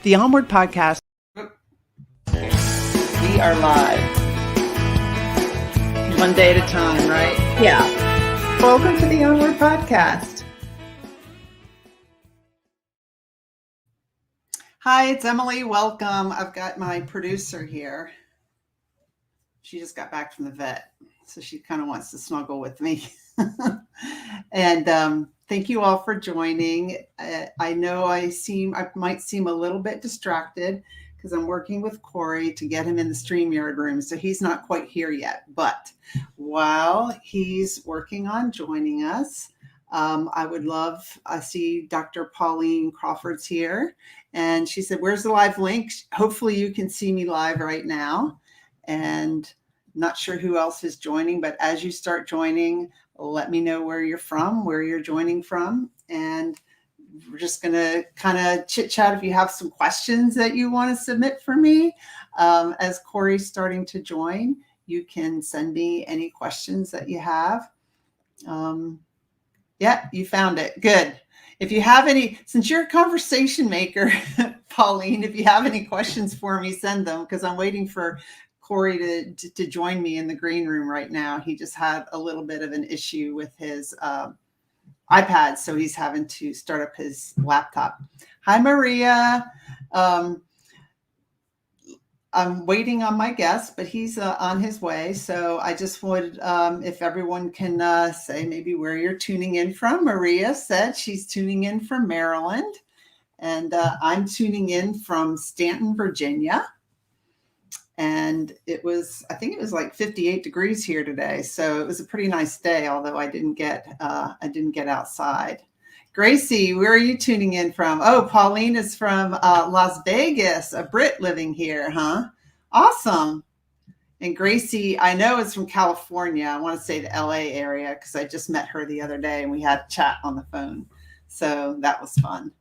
The Onward Podcast. We are live. One day at a time, right? Yeah. Welcome to the Onward Podcast. Hi, it's Emily. Welcome. I've got my producer here. She just got back from the vet, so she kind of wants to snuggle with me. And thank you all for joining. I know I might seem a little bit distracted because I'm working with Cory to get him in the StreamYard room. So he's not quite here yet. But while he's working on joining us, I would love, I see Dr. Pauline Crawford's here. And she said, where's the live link? Hopefully you can see me live right now. And not sure who else is joining, but as you start joining, let me know where you're from, where you're joining from. And we're just going to kind of chit chat if you have some questions that you want to submit for me. As Cory's starting to join, you can send me any questions that you have. Yeah, you found it. Good. If you have any, since you're a conversation maker, Pauline, if you have any questions for me, send them because I'm waiting for Cory to join me in the green room right now. He just had a little bit of an issue with his iPad, so he's having to start up his laptop. Hi, Maria. I'm waiting on my guest, but he's on his way. So I just would, if everyone can say maybe where you're tuning in from. Maria said she's tuning in from Maryland, and I'm tuning in from Stanton, Virginia. And I think it was like 58 degrees here today. So it was a pretty nice day, although I didn't get outside. Gracie, where are you tuning in from? Oh, Pauline is from Las Vegas, a Brit living here, huh? Awesome. And Gracie, I know is from California. I want to say the LA area because I just met her the other day and we had a chat on the phone. So that was fun.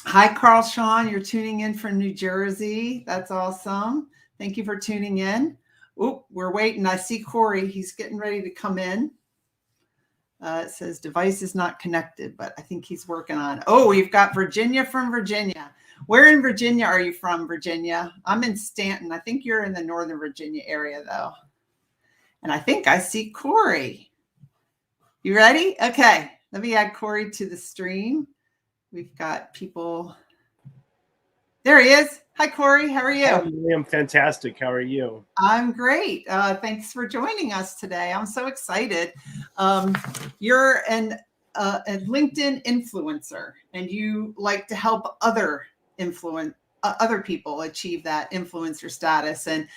Hi, Carl Sean. You're tuning in from New Jersey. That's awesome. Thank you for tuning in. Oop, we're waiting. I see Cory. He's getting ready to come in. It says device is not connected, but I think he's working on it. Oh, we've got Virginia from Virginia. Where in Virginia are you from, Virginia? I'm in Stanton. I think you're in the Northern Virginia area, though. And I think I see Cory. You ready? Okay. Let me add Cory to the stream. We've got people. There he is. Hi, Cory. How are you? I'm fantastic. How are you? I'm great. Thanks for joining us today. I'm so excited. You're a LinkedIn influencer, and you like to help other people achieve that influencer status. And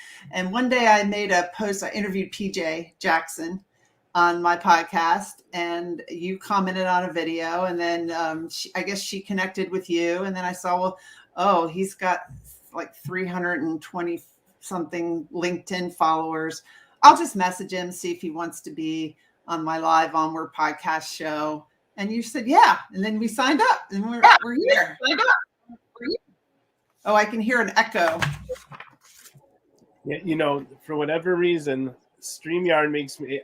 one day I made a post. I interviewed PJ Jackson on my podcast, and you commented on a video, and then I guess she connected with you, and then I saw, well, oh, he's got like 320 something LinkedIn followers. I'll just message him, see if he wants to be on my live Onward podcast show. And you said, yeah. And then we signed up, and we're here. Oh, I can hear an echo. Yeah, for whatever reason, StreamYard makes me,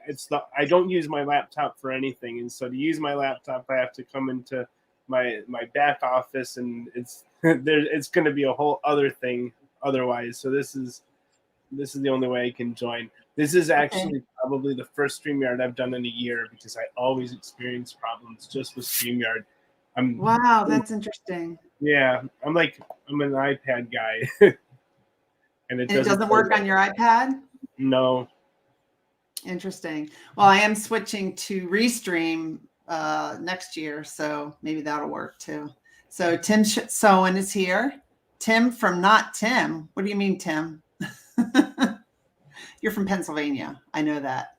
I don't use my laptop for anything. And so to use my laptop, I have to come into my back office, and it's going to be a whole other thing otherwise. So this is the only way I can join. This is actually probably the first StreamYard I've done in a year because I always experience problems just with StreamYard. Wow, that's interesting. Yeah, I'm an iPad guy. and it doesn't work on your iPad? No. Interesting. Well, I am switching to Restream next year, so maybe that'll work too. So Tim Sowen is here. Tim from Not Tim. What do you mean, Tim? You're from Pennsylvania. I know that.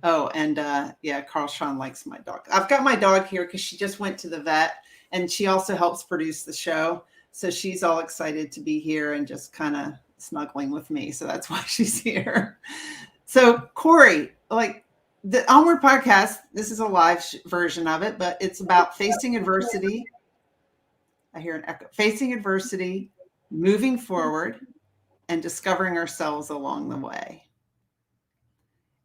Oh, and yeah, Carl Sean likes my dog. I've got my dog here because she just went to the vet, and she also helps produce the show. So she's all excited to be here and just kind of snuggling with me. So that's why she's here. So Cory, like the Onward Podcast, this is a live version of it, but it's about facing adversity. I hear an echo. Facing adversity, moving forward, and discovering ourselves along the way.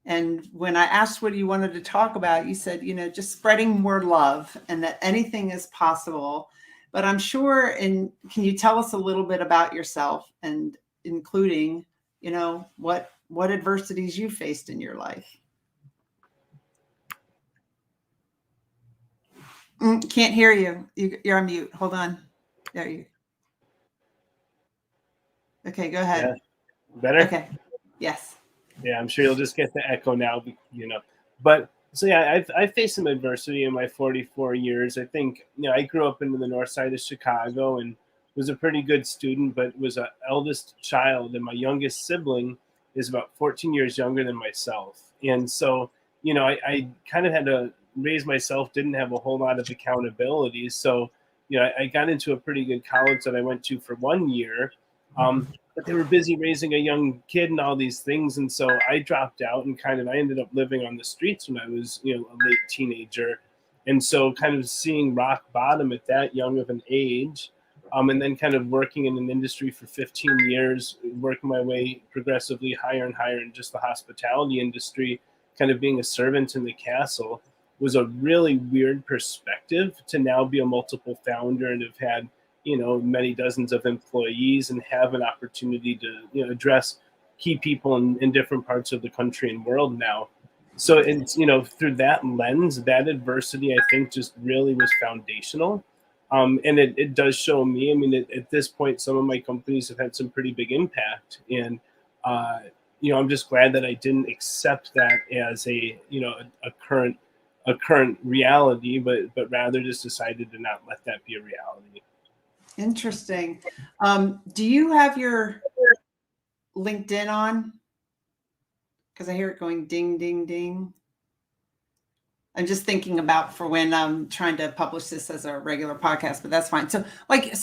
And when I asked what you wanted to talk about, you said, just spreading more love and that anything is possible. but I'm sure. And can you tell us a little bit about yourself, and including, what adversities you faced in your life? Can't hear you. You're on mute. Hold on. There you. Okay, go ahead. Yeah, better. Okay. Yes. Yeah, I'm sure you'll just get the echo now. But so yeah, I've faced some adversity in my 44 years. I think I grew up into the north side of Chicago and was a pretty good student, but was an eldest child, and my youngest sibling is about 14 years younger than myself, and so I kind of had to raise myself. Didn't have a whole lot of accountability, so I got into a pretty good college that I went to for 1 year. But they were busy raising a young kid and all these things, and so I dropped out and I ended up living on the streets when I was a late teenager, and so kind of seeing rock bottom at that young of an age, and then kind of working in an industry for 15 years, working my way progressively higher and higher in just the hospitality industry, kind of being a servant in the castle, was a really weird perspective to now be a multiple founder and have had many dozens of employees and have an opportunity to address key people in different parts of the country and world now. So it's through that lens, that adversity I think just really was foundational. And it does show me. I mean, at this point, some of my companies have had some pretty big impact, and I'm just glad that I didn't accept that as a current reality, but rather just decided to not let that be a reality. Interesting. Do you have your LinkedIn on? Because I hear it going ding, ding, ding. I'm just thinking about for when I'm trying to publish this as a regular podcast, but that's fine. So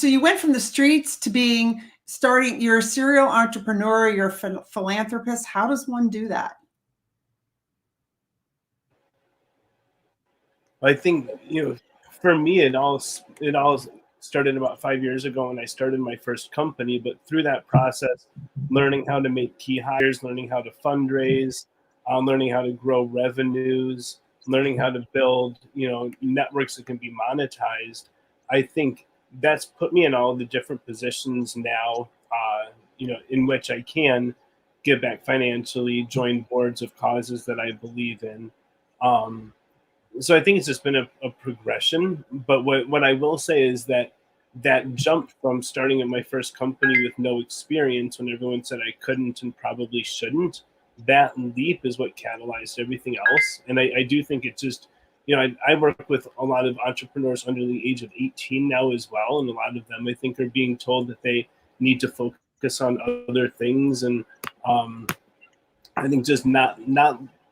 you went from the streets to starting, you're a serial entrepreneur, you're a philanthropist. How does one do that? I think, for me, it all started about 5 years ago when I started my first company. But through that process, learning how to make key hires, learning how to fundraise, learning how to grow revenues, learning how to build, networks that can be monetized. I think that's put me in all the different positions now, in which I can give back financially, join boards of causes that I believe in. So I think it's just been a progression. But what I will say is that jump from starting at my first company with no experience, when everyone said I couldn't and probably shouldn't, that leap is what catalyzed everything else. And I do think it's just, I work with a lot of entrepreneurs under the age of 18 now as well. And a lot of them, I think, are being told that they need to focus on other things. And I think just not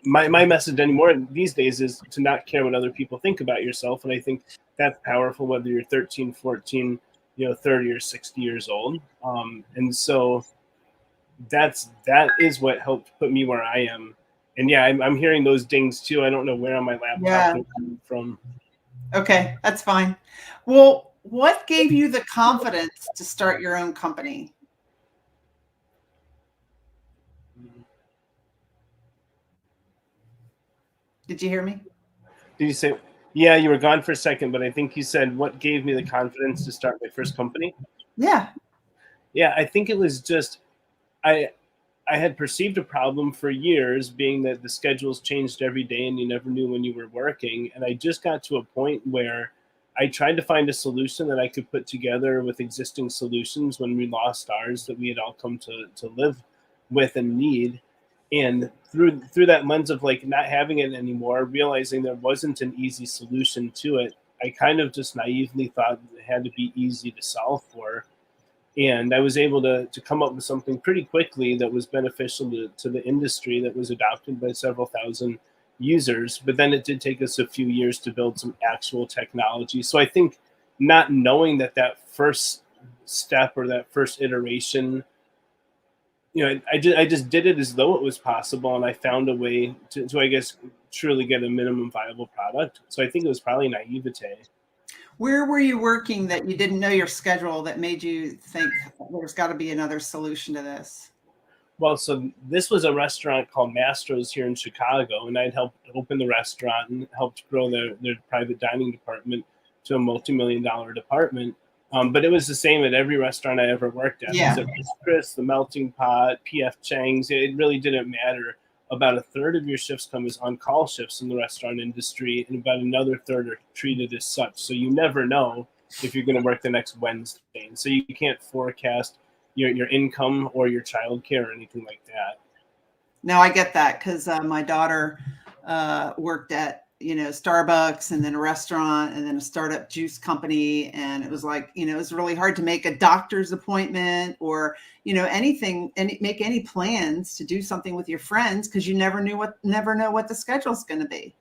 my message anymore these days is to not care what other people think about yourself. And I think that's powerful, whether you're 13, 14, 30 or 60 years old. And so that is what helped put me where I am. And yeah, I'm hearing those dings too. I don't know where on my laptop they're coming from. Okay, that's fine. Well, what gave you the confidence to start your own company? Did you hear me? Did you say, yeah, you were gone for a second, but I think you said, what gave me the confidence to start my first company? Yeah. Yeah, I think it was just, I had perceived a problem for years, being that the schedules changed every day and you never knew when you were working. And I just got to a point where I tried to find a solution that I could put together with existing solutions when we lost ours that we had all come to live with and need. And through that lens of not having it anymore, realizing there wasn't an easy solution to it, I kind of just naively thought it had to be easy to solve for. And I was able to come up with something pretty quickly that was beneficial to the industry, that was adopted by several thousand users. But then it did take us a few years to build some actual technology. So I think not knowing that first step or that first iteration, I just did it as though it was possible, and I found a way to I guess, truly get a minimum viable product. So I think it was probably naivete. Where were you working that you didn't know your schedule that made you think there's got to be another solution to this? Well, so this was a restaurant called Mastro's here in Chicago, and I'd helped open the restaurant and helped grow their private dining department to a multi-million-dollar department. But it was the same at every restaurant I ever worked at. Yeah. So Chris, the Melting Pot, P.F. Chang's, it really didn't matter. About a third of your shifts come as on-call shifts in the restaurant industry, and about another third are treated as such. So you never know if you're going to work the next Wednesday. And so you can't forecast your income or your childcare or anything like that. No, I get that because my daughter worked at Starbucks and then a restaurant and then a startup juice company, and it was like it was really hard to make a doctor's appointment or anything and make any plans to do something with your friends because you never know what the schedule's going to be.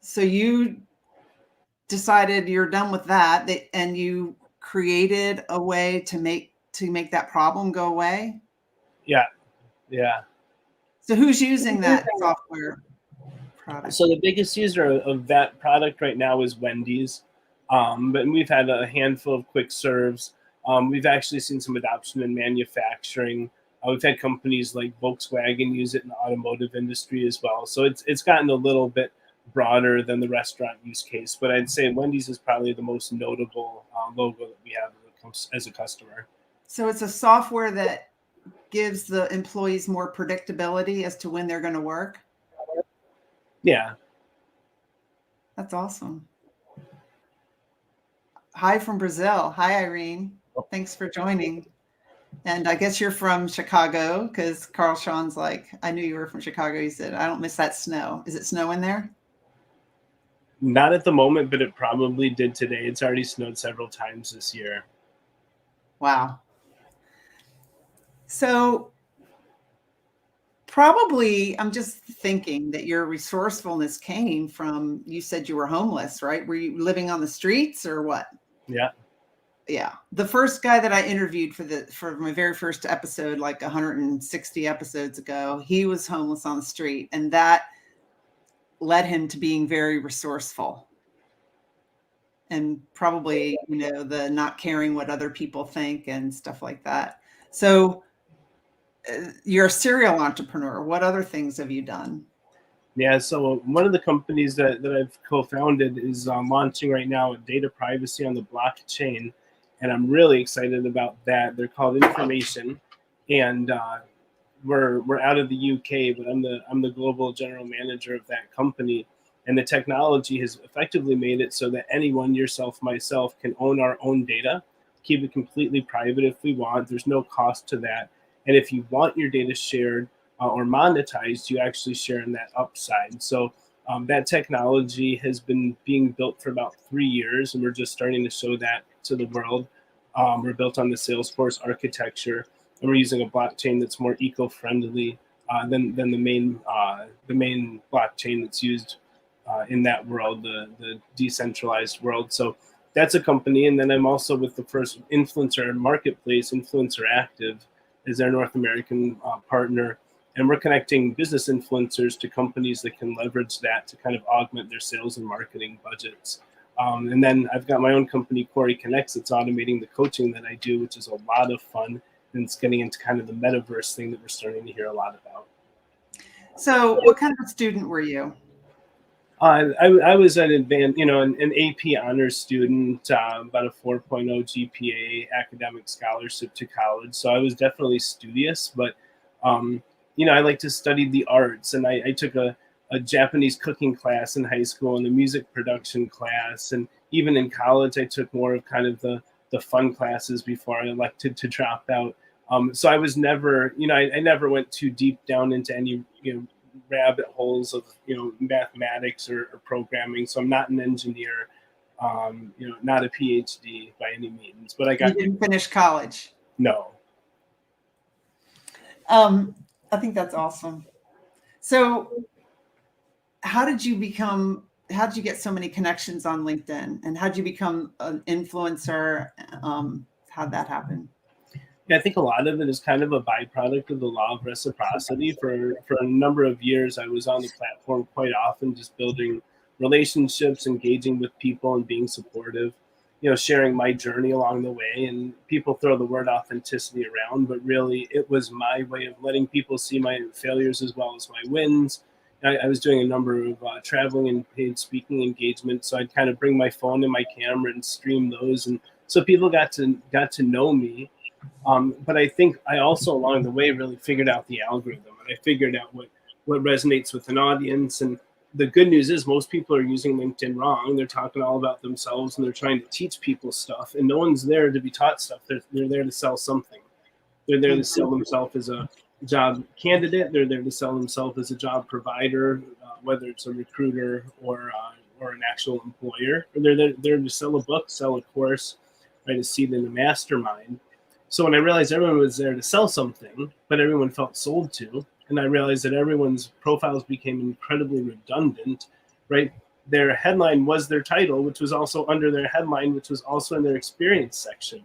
So you decided you're done with that, and you created a way to make that problem go away. Yeah. So who's using that software product? So the biggest user of that product right now is Wendy's, but we've had a handful of quick serves. We've actually seen some adoption in manufacturing. We've had companies like Volkswagen use it in the automotive industry as well. So it's gotten a little bit broader than the restaurant use case, but I'd say Wendy's is probably the most notable logo that we have as a customer. So it's a software that gives the employees more predictability as to when they're going to work. Yeah. That's awesome. Hi from Brazil. Hi, Irene. Thanks for joining. And I guess you're from Chicago because Carl Sean's like, I knew you were from Chicago. He said, I don't miss that snow. Is it snowing there? Not at the moment, but it probably did today. It's already snowed several times this year. Wow. So probably, I'm just thinking that your resourcefulness came from, you said you were homeless, right? Were you living on the streets or what? Yeah. Yeah. The first guy that I interviewed for my very first episode, like 160 episodes ago, he was homeless on the street, and that led him to being very resourceful and probably, the not caring what other people think and stuff like that. So you're a serial entrepreneur. What other things have you done? Yeah, so one of the companies that I've co-founded is launching right now a data privacy on the blockchain, and I'm really excited about that. They're called Information, and we're out of the UK, but I'm the global general manager of that company, and the technology has effectively made it so that anyone, yourself, myself, can own our own data, keep it completely private if we want. There's no cost to that, and if you want your data shared or monetized, you actually share in that upside. So that technology has been being built for about 3 years, and we're just starting to show that to the world. We're built on the Salesforce architecture, and we're using a blockchain that's more eco-friendly than the main blockchain that's used in that world, the decentralized world. So that's a company, and then I'm also with the first influencer marketplace, Influencer Active, is our North American partner. And we're connecting business influencers to companies that can leverage that to kind of augment their sales and marketing budgets. And then I've got my own company, CoryConnects, that's automating the coaching that I do, which is a lot of fun. And it's getting into kind of the metaverse thing that we're starting to hear a lot about. So what kind of student were you? I was an advanced, an AP honors student, about a 4.0 GPA, academic scholarship to college. So I was definitely studious, but I like to study the arts, and I took a Japanese cooking class in high school and a music production class. And even in college, I took more of kind of the fun classes before I elected to drop out. So I was never, I never went too deep down into any, rabbit holes of, mathematics or programming. So I'm not an engineer, not a PhD by any means, but you didn't finish college. No. I think that's awesome. So how did you get so many connections on LinkedIn, and how did you become an influencer? How'd that happen? Yeah, I think a lot of it is kind of a byproduct of the law of reciprocity. For a number of years, I was on the platform quite often, just building relationships, engaging with people, and being supportive, sharing my journey along the way. And people throw the word authenticity around, but really it was my way of letting people see my failures as well as my wins. I was doing a number of traveling and paid speaking engagements. So I'd kind of bring my phone and my camera and stream those and So people got to know me. But I think I also along the way really figured out the algorithm, and I figured out what resonates with an audience. And the good news is most people are using LinkedIn wrong. They're talking all about themselves and they're trying to teach people stuff, and no one's there to be taught stuff. They're there to sell something. They're there to sell themselves as a job candidate. They're there to sell themselves as a job provider, whether it's a recruiter or an actual employer. Or they're there to sell a book, sell a course, right, a seat in a mastermind. So when I realized everyone was there to sell something, but everyone felt sold to, and I realized that everyone's profiles became incredibly redundant, right? Their headline was their title, which was also under their headline, which was also in their experience section.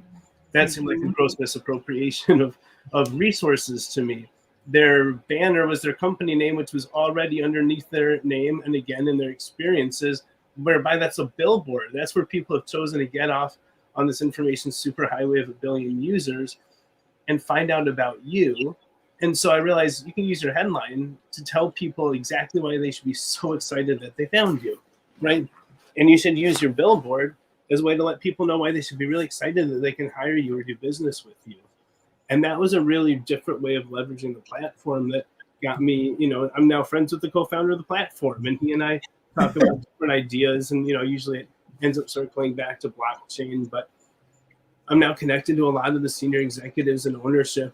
That seemed like a gross misappropriation of resources to me. Their banner was their company name, which was already underneath their name and again in their experiences, whereby that's a billboard. That's where people have chosen to get off on this information superhighway of 1 billion users and find out about you. And so I realized you can use your headline to tell people exactly why they should be so excited that they found you, right? And you should use your billboard as a way to let people know why they should be really excited that they can hire you or do business with you. And that was a really different way of leveraging the platform that got me, I'm now friends with the co-founder of the platform, and he and I talk about different ideas, and, usually it ends up circling back to blockchain, but I'm now connected to a lot of the senior executives in ownership,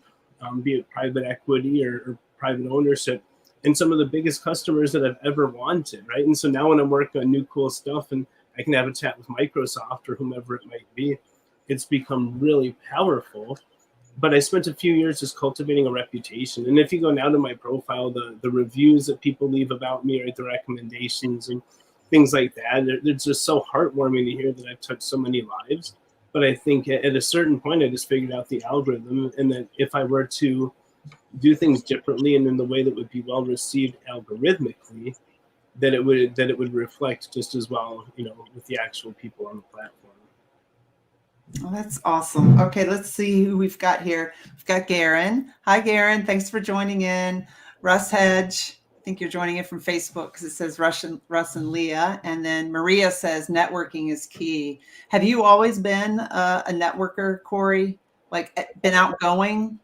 be it private equity or private ownership, and some of the biggest customers that I've ever wanted, right? And so now when I'm working on new cool stuff and I can have a chat with Microsoft or whomever it might be, it's become really powerful. But I spent a few years just cultivating a reputation. And if you go now to my profile, the reviews that people leave about me, right, the recommendations and things like that, they're just so heartwarming to hear that I've touched so many lives. But I think at a certain point, I just figured out the algorithm, and that if I were to do things differently and in the way that would be well received algorithmically, that it would reflect just as well, with the actual people on the platform. Oh, that's awesome. Okay, let's see who we've got here. We've got Garen. Hi, Garen. Thanks for joining in. Russ Hedge. I think you're joining in from Facebook because it says Russ and Leah. And then Maria says networking is key. Have you always been a networker, Cory? Like been outgoing?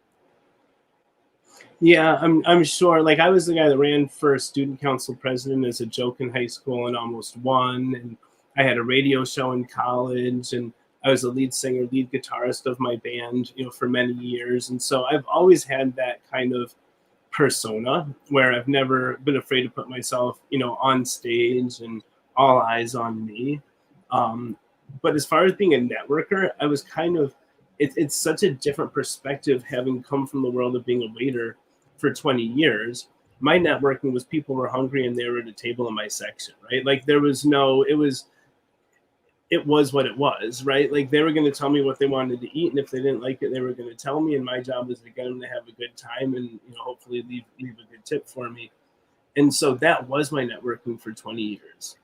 Yeah, I'm sure. Like I was the guy that ran for student council president as a joke in high school and almost won. And I had a radio show in college, and I was a lead singer, lead guitarist of my band, for many years. And so I've always had that kind of persona where I've never been afraid to put myself, on stage and all eyes on me. But as far as being a networker, I was kind of, it's such a different perspective having come from the world of being a waiter for 20 years. My networking was people were hungry and they were at a table in my section, right? Like there was no, it was what it was, right? Like they were going to tell me what they wanted to eat, and if they didn't like it, they were going to tell me, and my job was to get them to have a good time and hopefully leave a good tip for me. And so that was my networking for 20 years,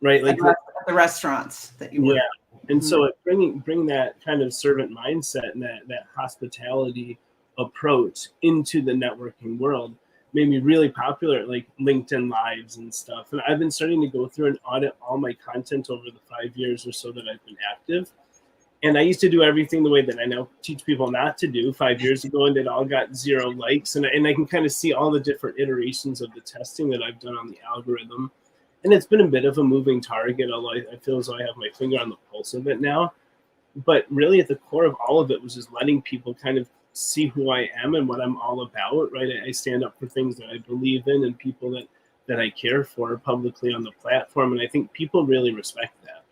right? Like at the restaurants that you work. Yeah. And so bring that kind of servant mindset and that hospitality approach into the networking world made me really popular at like LinkedIn Lives and stuff. And I've been starting to go through and audit all my content over the 5 years or so that I've been active. And I used to do everything the way that I now teach people not to do 5 years ago, and it all got 0 likes. And I can kind of see all the different iterations of the testing that I've done on the algorithm. And it's been a bit of a moving target, although I feel as though I have my finger on the pulse of it now. But really at the core of all of it was just letting people kind of see who I am and what I'm all about, right? I stand up for things that I believe in and people that I care for publicly on the platform. And I think people really respect that.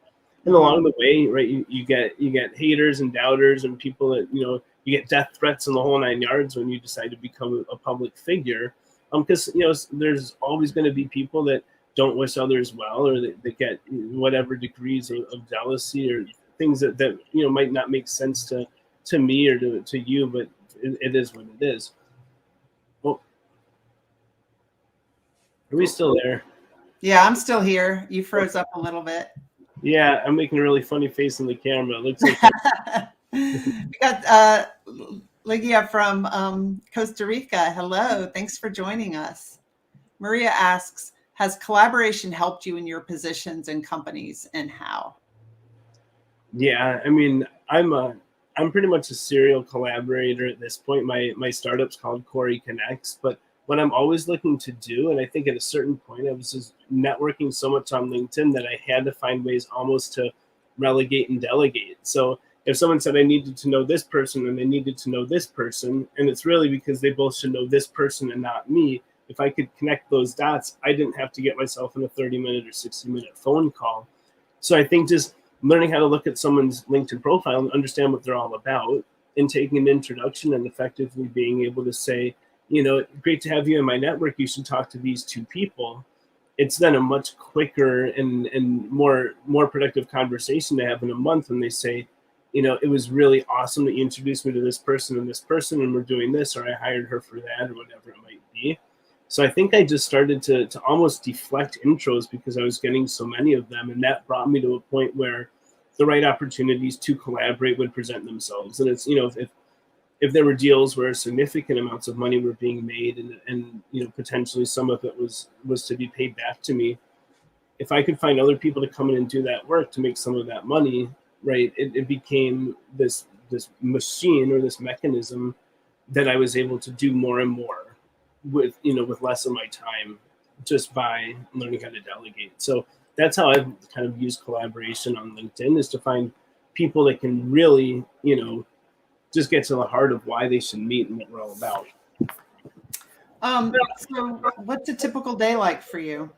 And along the way, right, you get haters and doubters and people that, you get death threats and the whole 9 yards when you decide to become a public figure. Because, there's always going to be people that don't wish others well, or that get whatever degrees of jealousy or things that might not make sense to me or to you, but it is what it is. Well, are we still there? Yeah, I'm still here. You froze up a little bit. Yeah, I'm making a really funny face in the camera. It looks like we got Ligia from Costa Rica. Hello, thanks for joining us. Maria asks, has collaboration helped you in your positions and companies, and how? Yeah, I mean, I'm pretty much a serial collaborator at this point. My startup's called CoryConnects, but what I'm always looking to do, and I think at a certain point I was just networking so much on LinkedIn that I had to find ways almost to relegate and delegate. So if someone said I needed to know this person and they needed to know this person, and it's really because they both should know this person and not me, if I could connect those dots, I didn't have to get myself in a 30-minute or 60-minute phone call. So I think just learning how to look at someone's LinkedIn profile and understand what they're all about, and taking an introduction and effectively being able to say, great to have you in my network. You should talk to these two people. It's then a much quicker and more productive conversation to have in a month when they say, it was really awesome that you introduced me to this person, and we're doing this, or I hired her for that, or whatever it might be. So I think I just started to almost deflect intros because I was getting so many of them. And that brought me to a point where the right opportunities to collaborate would present themselves. And it's, if there were deals where significant amounts of money were being made and potentially some of it was to be paid back to me, if I could find other people to come in and do that work to make some of that money, right, it became this machine or this mechanism that I was able to do more and more with less of my time, just by learning how to delegate. So that's how I've kind of used collaboration on LinkedIn, is to find people that can really, just get to the heart of why they should meet and what we're all about. So what's a typical day like for you?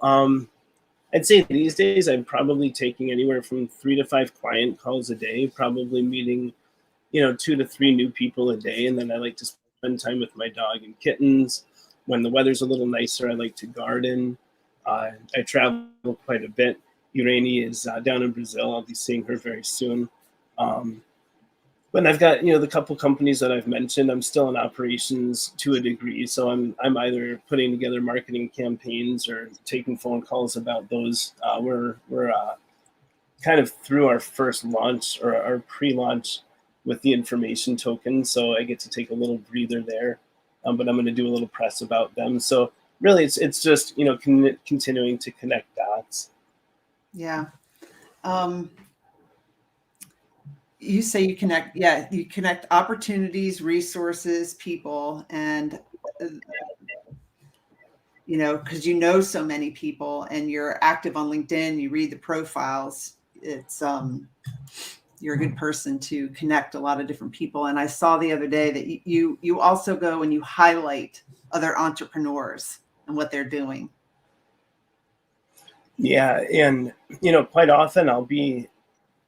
I'd say these days I'm probably taking anywhere from 3 to 5 client calls a day, probably meeting, 2 to 3 new people a day. And then I like to spend time with my dog and kittens. When the weather's a little nicer, I like to garden. I travel quite a bit. Urani is down in Brazil. I'll be seeing her very soon. But I've got, the couple companies that I've mentioned, I'm still in operations to a degree. So I'm either putting together marketing campaigns or taking phone calls about those. We're kind of through our first launch, or our pre-launch, with the information token. So I get to take a little breather there, but I'm going to do a little press about them. So really it's just, continuing to connect dots. Yeah. You say you connect opportunities, resources, people, and, because so many people and you're active on LinkedIn, you read the profiles. It's, you're a good person to connect a lot of different people. And I saw the other day that you also go and you highlight other entrepreneurs and what they're doing. Yeah. And, quite often I'll be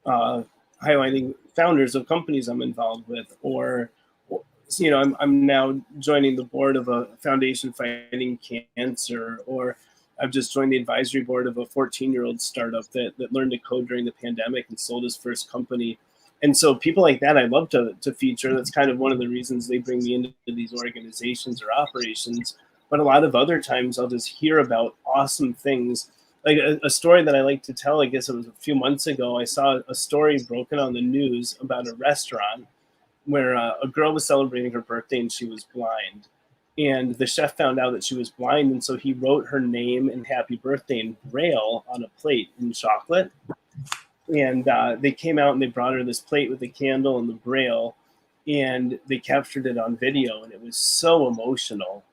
highlighting founders of companies I'm involved with, or, I'm now joining the board of a foundation fighting cancer, or I've just joined the advisory board of a 14-year-old startup that learned to code during the pandemic and sold his first company. And so people like that, I love to feature. That's kind of one of the reasons they bring me into these organizations or operations. But a lot of other times I'll just hear about awesome things. Like a story that I like to tell, I guess it was a few months ago, I saw a story broken on the news about a restaurant where a girl was celebrating her birthday and she was blind. And the chef found out that she was blind, and so he wrote her name and happy birthday in Braille on a plate in chocolate. And they came out and they brought her this plate with the candle and the Braille, and they captured it on video, and it was so emotional.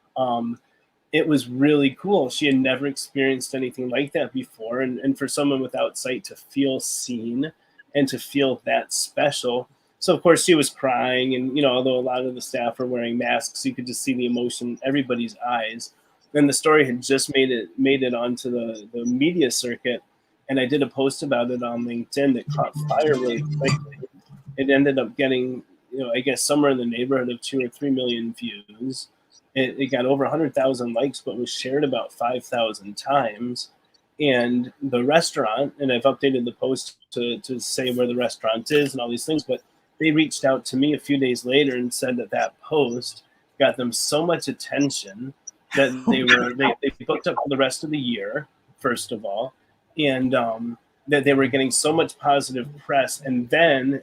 It was really cool. She had never experienced anything like that before. And for someone without sight to feel seen and to feel that special. So, of course, she was crying. And, although a lot of the staff were wearing masks, you could just see the emotion in everybody's eyes. Then the story had just made it onto the media circuit. And I did a post about it on LinkedIn that caught fire really quickly. It ended up getting, I guess, somewhere in the neighborhood of 2 or 3 million views. It got over 100,000 likes, but was shared about 5,000 times. And the restaurant, and I've updated the post to say where the restaurant is and all these things, but they reached out to me a few days later and said that post got them so much attention that they booked up for the rest of the year, first of all, and that they were getting so much positive press. And then,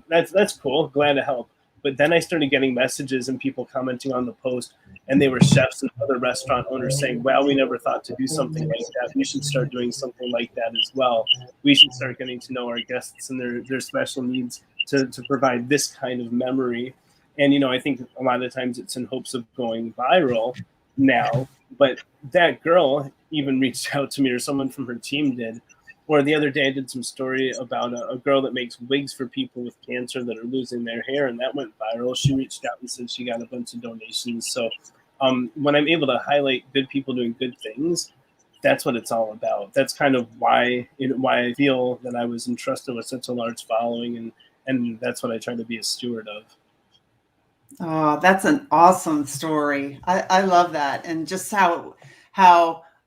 that's cool, glad to help. But then I started getting messages and people commenting on the post, and they were chefs and other restaurant owners saying, "Well, we never thought to do something like that. We should start doing something like that as well. We should start getting to know our guests and their special needs to provide this kind of memory." And, you know, I think a lot of times it's in hopes of going viral now. But that girl even reached out to me, or someone from her team did. Or the other day, I did some story about a girl that makes wigs for people with cancer that are losing their hair, and that went viral. She reached out and said she got a bunch of donations. So when I'm able to highlight good people doing good things, that's what it's all about. That's kind of why I feel that I was entrusted with such a large following, and that's what I try to be a steward of. Oh, that's an awesome story. I love that. And just how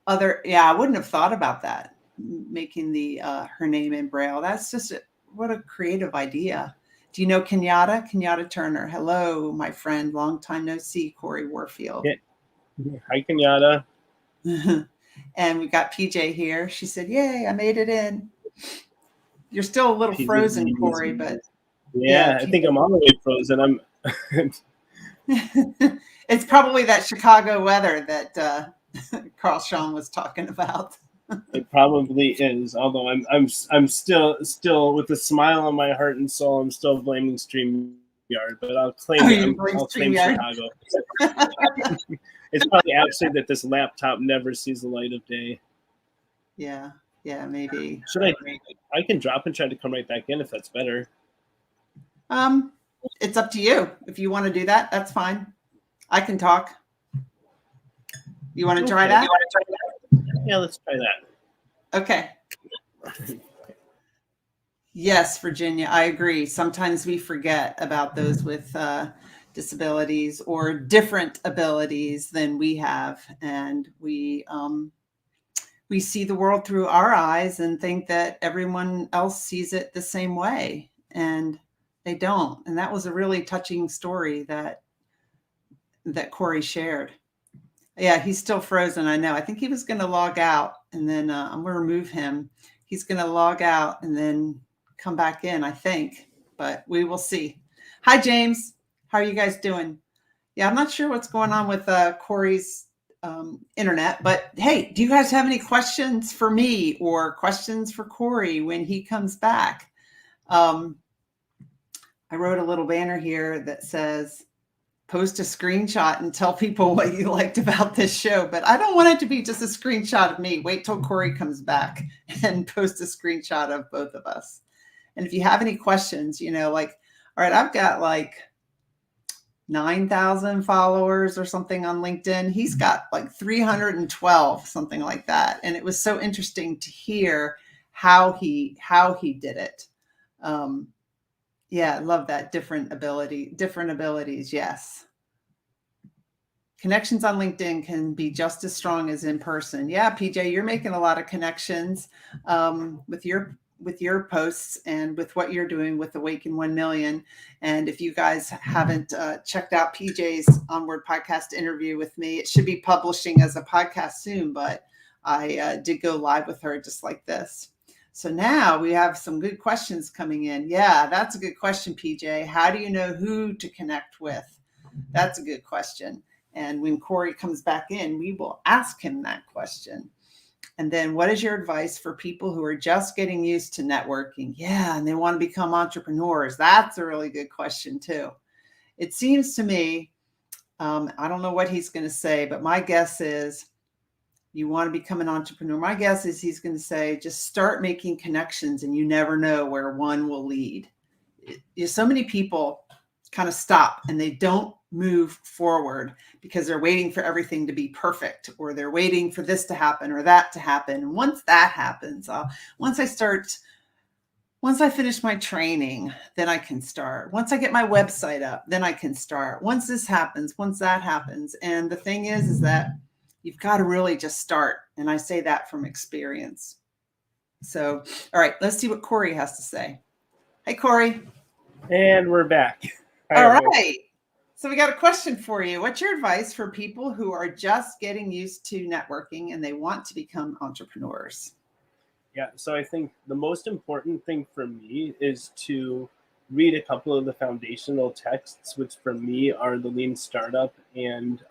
I wouldn't have thought about that, making the her name in Braille. That's just what a creative idea. Do you know Kenyatta Turner? Hello, my friend. Long time no see, Cory Warfield. Yeah. Hi, Kenyatta. And we got PJ here. She said, "Yay, I made it in." You're still a little frozen, Cory, but yeah, I think I'm all the way frozen. It's probably that Chicago weather that Carl Sean was talking about. It probably is. Although I'm still with a smile on my heart and soul. I'm still blaming StreamYard, but I'll claim I'll claim Chicago. It's probably actually that this laptop never sees the light of day. Yeah, maybe. Should I can drop and try to come right back in if that's better. It's up to you. If you want to do that, that's fine. I can talk. You want to try that? Yeah, let's try that. Okay. Yes, Virginia, I agree. Sometimes we forget about those with disabilities or different abilities than we have, and we see the world through our eyes and think that everyone else sees it the same way, and they don't. And that was a really touching story that Cory shared. Yeah, he's still frozen. I know. I think he was going to log out, and then I'm going to remove him. He's going to log out and then come back in, I think, but we will see. Hi, James. How are you guys doing? Yeah, I'm not sure what's going on with Cory's internet, but hey, do you guys have any questions for me or questions for Cory when he comes back? I wrote a little banner here that says, post a screenshot and tell people what you liked about this show. But I don't want it to be just a screenshot of me. Wait till Cory comes back and post a screenshot of both of us. And if you have any questions, like, all right, I've got like 9,000 followers or something on LinkedIn. He's got like 312, something like that. And it was so interesting to hear how he did it. Yeah, I love that. Different abilities. Yes. Connections on LinkedIn can be just as strong as in person. Yeah, PJ, you're making a lot of connections with your posts and with what you're doing with Awaken 1 Million. And if you guys haven't checked out PJ's Onward Podcast interview with me, it should be publishing as a podcast soon, but I did go live with her just like this. So now we have some good questions coming in. Yeah, that's a good question, PJ. How do you know who to connect with? That's a good question. And when Cory comes back in, we will ask him that question. And then what is your advice for people who are just getting used to networking? Yeah, and they want to become entrepreneurs. That's a really good question too. It seems to me, I don't know what he's going to say, but my guess is you want to become an entrepreneur. My guess is he's going to say, just start making connections and you never know where one will lead. So many people kind of stop and they don't move forward because they're waiting for everything to be perfect, or they're waiting for this to happen or that to happen. And once that happens, once I finish my training, then I can start. Once I get my website up, then I can start. Once this happens, once that happens. And the thing is that you've got to really just start. And I say that from experience. So, all right, let's see what Cory has to say. Hey, Cory. And we're back. All right. So we got a question for you. What's your advice for people who are just getting used to networking and they want to become entrepreneurs? Yeah, so I think the most important thing for me is to read a couple of the foundational texts, which for me are the Lean Startup and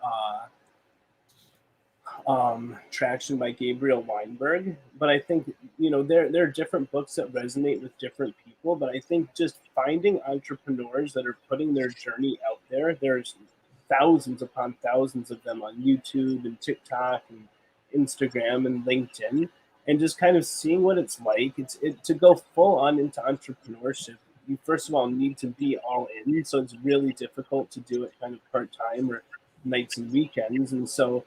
Traction by Gabriel Weinberg. But I think, there are different books that resonate with different people. But I think just finding entrepreneurs that are putting their journey out there, there's thousands upon thousands of them on YouTube and TikTok and Instagram and LinkedIn, and just kind of seeing what it's like. To go full on into entrepreneurship, you first of all need to be all in. So it's really difficult to do it kind of part-time or nights and weekends. And so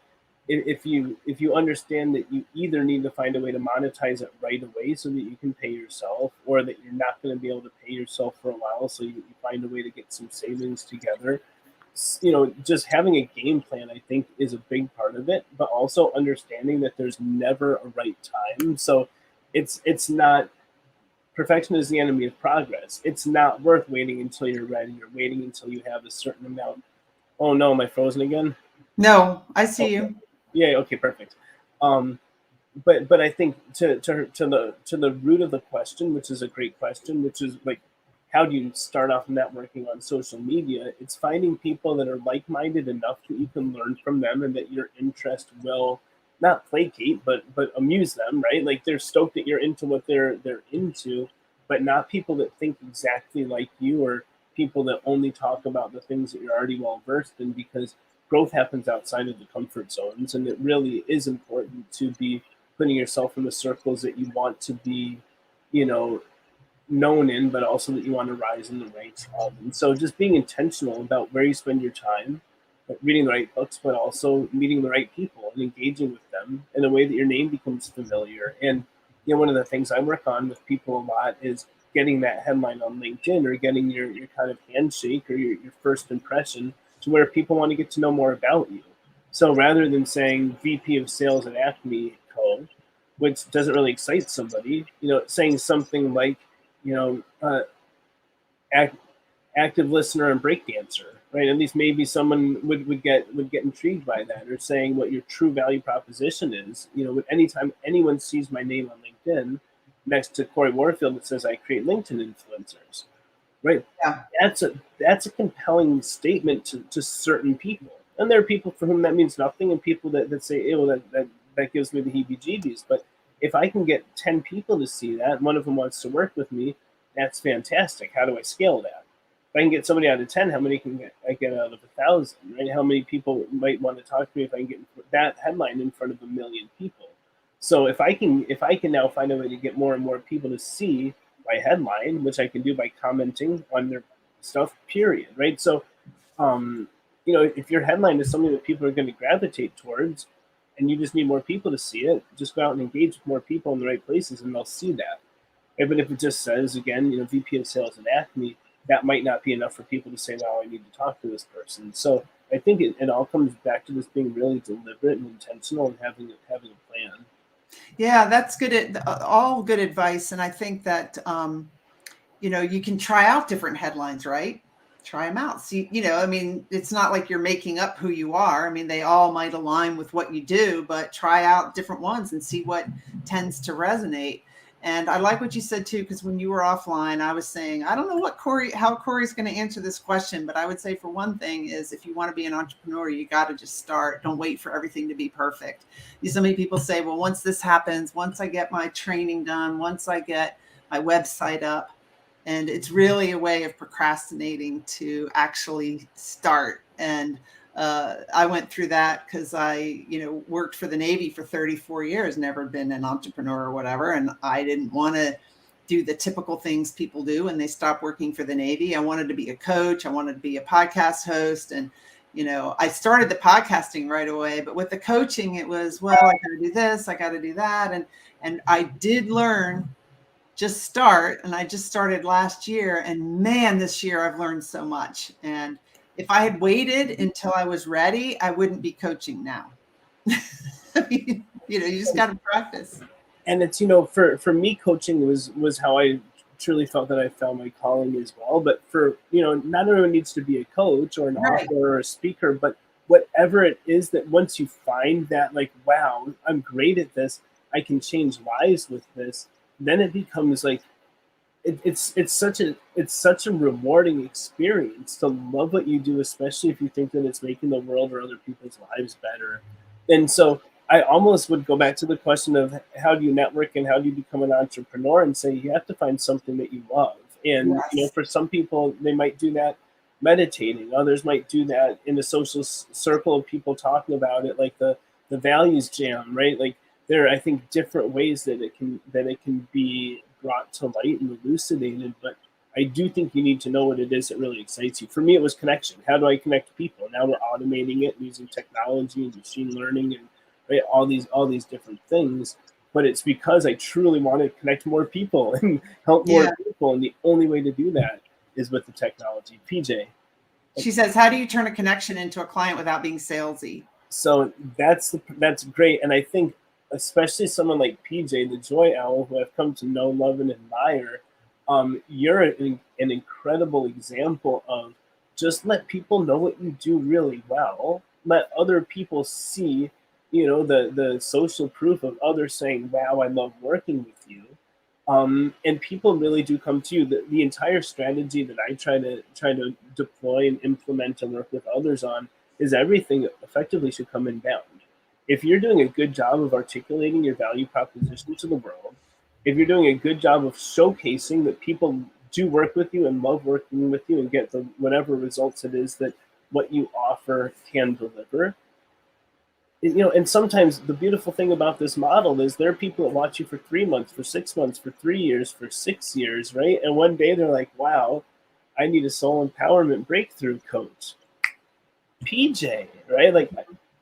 if you understand that you either need to find a way to monetize it right away so that you can pay yourself, or that you're not going to be able to pay yourself for a while, so you find a way to get some savings together, just having a game plan, I think, is a big part of it, but also understanding that there's never a right time. So it's not, perfection is the enemy of progress. It's not worth waiting until you're ready or waiting until you have a certain amount. Oh no, am I frozen again? No, I see you. Yeah. Okay. Perfect. But I think to the root of the question, which is a great question, which is like, how do you start off networking on social media? It's finding people that are like-minded enough that you can learn from them, and that your interest will not placate, but amuse them, right? Like they're stoked that you're into what they're into, but not people that think exactly like you, or people that only talk about the things that you're already well versed in, because growth happens outside of the comfort zones, and it really is important to be putting yourself in the circles that you want to be, known in, but also that you want to rise in the ranks of. And so just being intentional about where you spend your time, like reading the right books, but also meeting the right people and engaging with them in a way that your name becomes familiar. And one of the things I work on with people a lot is getting that headline on LinkedIn, or getting your kind of handshake, or your first impression, to where people want to get to know more about you. So rather than saying VP of Sales at Acme Co., which doesn't really excite somebody, saying something like, active listener and breakdancer, right? At least maybe someone would get intrigued by that, or saying what your true value proposition is. Anytime anyone sees my name on LinkedIn next to Cory Warfield, that says I create LinkedIn influencers, right? Yeah. That's a compelling statement to certain people. And there are people for whom that means nothing, and people that say, well, that gives me the heebie-jeebies. But if I can get 10 people to see that, and one of them wants to work with me, that's fantastic. How do I scale that? If I can get somebody out of 10, how many can I get out of 1,000, right? How many people might want to talk to me if I can get that headline in front of 1 million people? So if I can now find a way to get more and more people to see my headline, which I can do by commenting on their stuff, period, right? So, if your headline is something that people are going to gravitate towards, and you just need more people to see it, just go out and engage with more people in the right places, and they'll see that. Right? But if it just says, again, VP of Sales at Acme, that might not be enough for people to say, wow, I need to talk to this person. So I think it all comes back to just being really deliberate and intentional, and having a plan. Yeah, that's good. All good advice. And I think that, you can try out different headlines, right? Try them out. See, it's not like you're making up who you are. I mean, they all might align with what you do, but try out different ones and see what tends to resonate. And I like what you said too, because when you were offline, I was saying, I don't know how Cory's going to answer this question, but I would say, for one thing, is if you want to be an entrepreneur, you got to just start. Don't wait for everything to be perfect. So many people say, well, once this happens, once I get my training done, once I get my website up, and it's really a way of procrastinating to actually start. And I went through that because I, worked for the Navy for 34 years, never been an entrepreneur or whatever. And I didn't want to do the typical things people do when they stop working for the Navy. I wanted to be a coach. I wanted to be a podcast host. And, I started the podcasting right away, but with the coaching, it was, well, I got to do this, I got to do that. And I did learn, just start. And I just started last year, and man, this year I've learned so much. And if I had waited until I was ready, I wouldn't be coaching now. I mean, you just got to practice. And it's, for me, coaching was how I truly felt that I found my calling as well. But for, not everyone needs to be a coach or an author or a speaker, but whatever it is, that once you find that, like, wow, I'm great at this, I can change lives with this, then it becomes like, it's such a rewarding experience to love what you do, especially if you think that it's making the world or other people's lives better. And so I almost would go back to the question of how do you network and how do you become an entrepreneur, and say you have to find something that you love. And Yes. for some people, they might do that meditating. Others might do that in a social circle of people talking about it, like the values jam, right? Like there are, I think, different ways that it can be brought to light and elucidated. But I do think you need to know what it is that really excites you. For me, it was connection. How do I connect people? Now we're automating it using technology and machine learning and right, all these different things. But it's because I truly want to connect more people and help more Yeah. people. And the only way to do that is with the technology. PJ. She says, how do you turn a connection into a client without being salesy? So that's great. And I think especially someone like PJ, the Joy Owl, who I've come to know, love, and admire, you're an incredible example of just let people know what you do really well. Let other people see, the social proof of others saying, wow, I love working with you. And people really do come to you. The entire strategy that I try to deploy and implement and work with others on is everything effectively should come inbound. If you're doing a good job of articulating your value proposition to the world, if you're doing a good job of showcasing that people do work with you and love working with you and get the whatever results it is that what you offer can deliver, and sometimes the beautiful thing about this model is there are people that watch you for 3 months, for 6 months, for 3 years, for 6 years, right? And one day they're like, wow, I need a soul empowerment breakthrough coach. PJ, right? Like,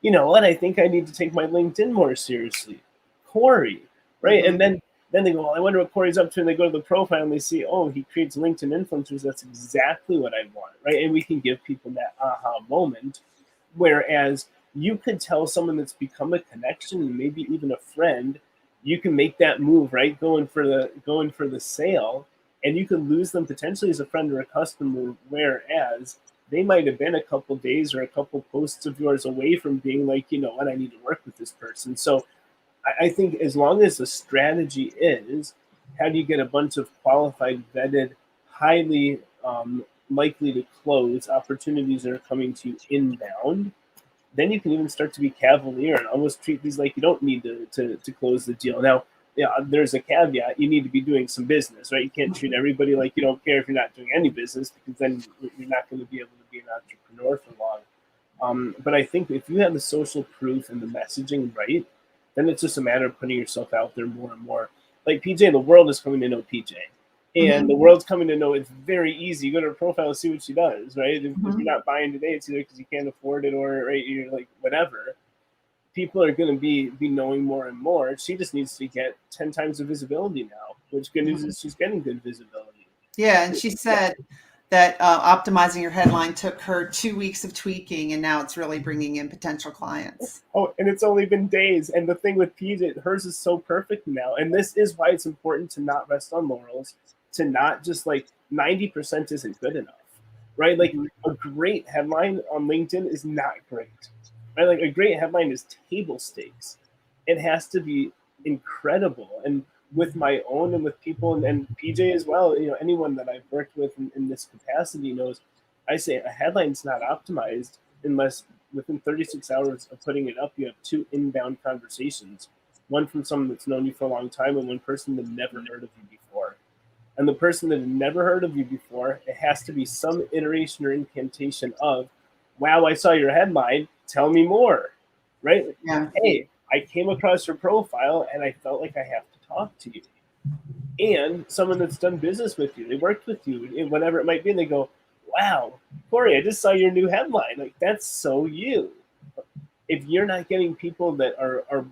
you know what? I think I need to take my LinkedIn more seriously. Cory, right? Mm-hmm. And then they go, well, I wonder what Cory's up to. And they go to the profile and they see, oh, he creates LinkedIn influencers. That's exactly what I want, right? And we can give people that aha moment. Whereas you could tell someone that's become a connection and maybe even a friend, you can make that move, right? Going for the sale, and you could lose them potentially as a friend or a customer. Whereas they might have been a couple days or a couple posts of yours away from being like, you know what, I need to work with this person. So I think as long as the strategy is, how do you get a bunch of qualified, vetted, highly likely to close opportunities that are coming to you inbound, then you can even start to be cavalier and almost treat these like you don't need to close the deal. Now, yeah, there's a caveat. You need to be doing some business, right? You can't treat everybody like you don't care if you're not doing any business, because then you're not going to be able to be an entrepreneur for long. But I think if you have the social proof and the messaging right, then it's just a matter of putting yourself out there more and more. Like PJ, the world is coming to know PJ. And the world's coming to know it's very easy. You go to her profile and see what she does, right? If you're not buying today, it's either because you can't afford it or right, you're like whatever. People are going to be knowing more and more. She just needs to get 10 times the visibility now, which good news is she's getting good visibility. Yeah, and she said that optimizing your headline took her 2 weeks of tweaking, and now it's really bringing in potential clients. Oh, and it's only been days. And the thing with PJ, hers is so perfect now. And this is why it's important to not rest on laurels, to not just like 90% isn't good enough, right? Like a great headline on LinkedIn is not great, right? Like a great headline is table stakes. It has to be incredible. And with my own and with people and PJ as well, anyone that I've worked with in this capacity knows, I say a headline's not optimized unless within 36 hours of putting it up, you have 2 inbound conversations, one from someone that's known you for a long time and one person that never heard of you before. And the person that had never heard of you before, it has to be some iteration or incantation of, wow, I saw your headline, tell me more, right? Yeah. Hey, I came across your profile and I felt like I have to talk to you. And someone that's done business with you, they worked with you, whatever it might be, and they go, wow, Cory, I just saw your new headline. Like, that's so you. If you're not getting people that are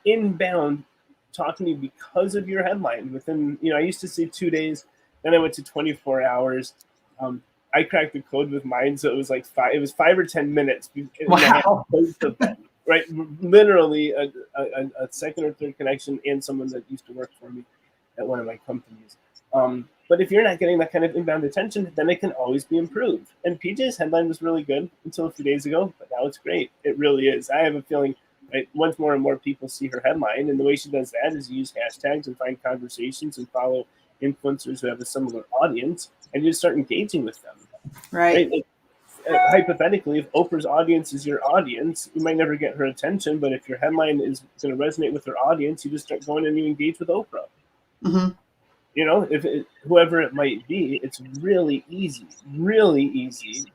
inbound talking to you because of your headline within, I used to say 2 days, then I went to 24 hours. I cracked the code with mine, so it was like 5 or 10 minutes. Wow. Both of them, right? Literally a second or third connection and someone that used to work for me at one of my companies. But if you're not getting that kind of inbound attention, then it can always be improved. And PJ's headline was really good until a few days ago, but now it's great. It really is. I have a feeling, right, once more and more people see her headline, and the way she does that is use hashtags and find conversations and follow influencers who have a similar audience, and you just start engaging with them. Right. Like, hypothetically, if Oprah's audience is your audience, you might never get her attention, but if your headline is going to resonate with her audience, you just start going and you engage with Oprah. Mm-hmm. If whoever it might be, it's really easy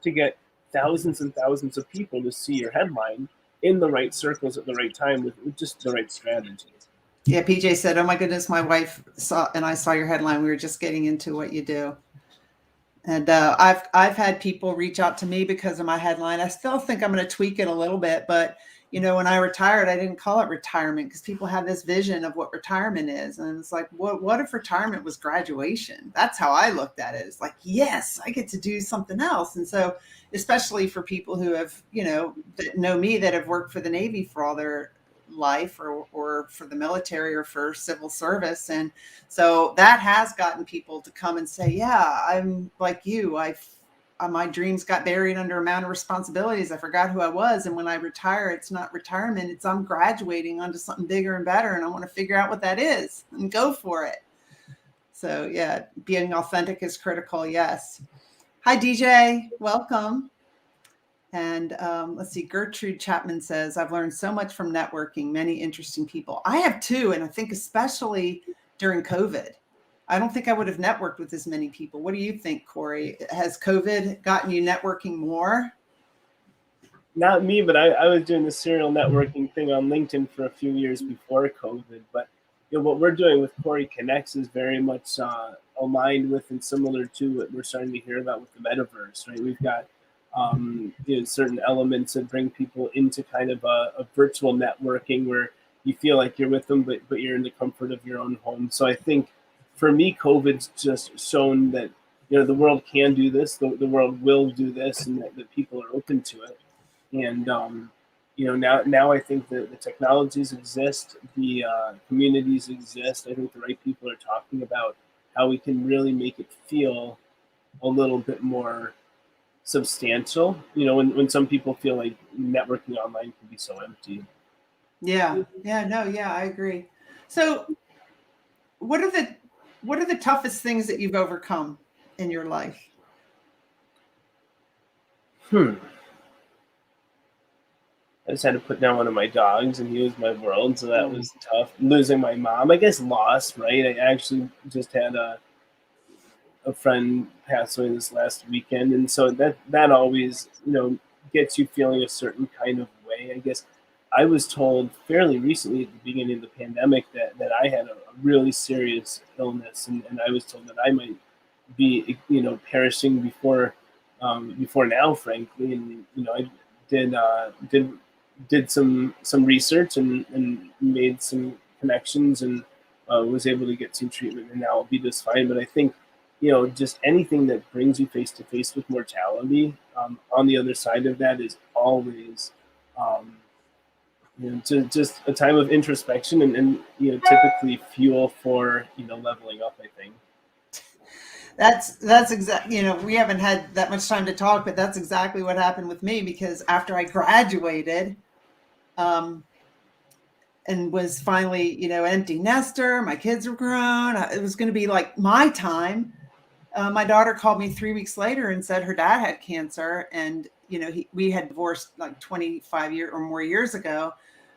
to get thousands and thousands of people to see your headline in the right circles at the right time with just the right strategy. Yeah, PJ said, "Oh my goodness, my wife saw and I saw your headline. We were just getting into what you do." And I've had people reach out to me because of my headline. I still think I'm going to tweak it a little bit, but when I retired, I didn't call it retirement because people have this vision of what retirement is, and it's like, what if retirement was graduation? That's how I looked at it. It's like, yes, I get to do something else. And so, especially for people who have, that know me, that have worked for the Navy for all their life or for the military or for civil service. And so that has gotten people to come and say, yeah, I'm like you. My dreams got buried under a mountain of responsibilities. I forgot who I was. And when I retire, it's not retirement. It's I'm graduating onto something bigger and better. And I want to figure out what that is and go for it. So yeah, being authentic is critical. Yes. Hi, DJ. Welcome. And let's see, Gertrude Chapman says, I've learned so much from networking, many interesting people. I have too. And I think especially during COVID, I don't think I would have networked with as many people. What do you think, Cory? Has COVID gotten you networking more? Not me, but I was doing the serial networking thing on LinkedIn for a few years before COVID. But what we're doing with CoryConnects is very much aligned with and similar to what we're starting to hear about with the metaverse, right? We've got certain elements that bring people into kind of a virtual networking where you feel like you're with them, but you're in the comfort of your own home. So I think for me, COVID's just shown that the world can do this, the world will do this, and that people are open to it. And now I think that the technologies exist, the communities exist. I think the right people are talking about how we can really make it feel a little bit more substantial. When some people feel like networking online can be so empty. Yeah, I agree. So what are the toughest things that you've overcome in your life? I just had to put down one of my dogs, and he was my world, so that was tough. Losing my mom, I guess, lost, right? I actually just had a friend pass away this last weekend, and so that always gets you feeling a certain kind of way. I guess I was told fairly recently at the beginning of the pandemic that I had a really serious illness, and I was told that I might be perishing before now, frankly. And I did some research and made some connections and was able to get some treatment, and now I'll be just fine. But I think just anything that brings you face to face with mortality, on the other side of that is always just a time of introspection and typically fuel for leveling up, I think. That's exactly, we haven't had that much time to talk, but that's exactly what happened with me, because after I graduated and was finally, empty nester, my kids were grown, it was going to be like my time. My daughter called me 3 weeks later and said her dad had cancer, and we had divorced like 25 years or more years ago,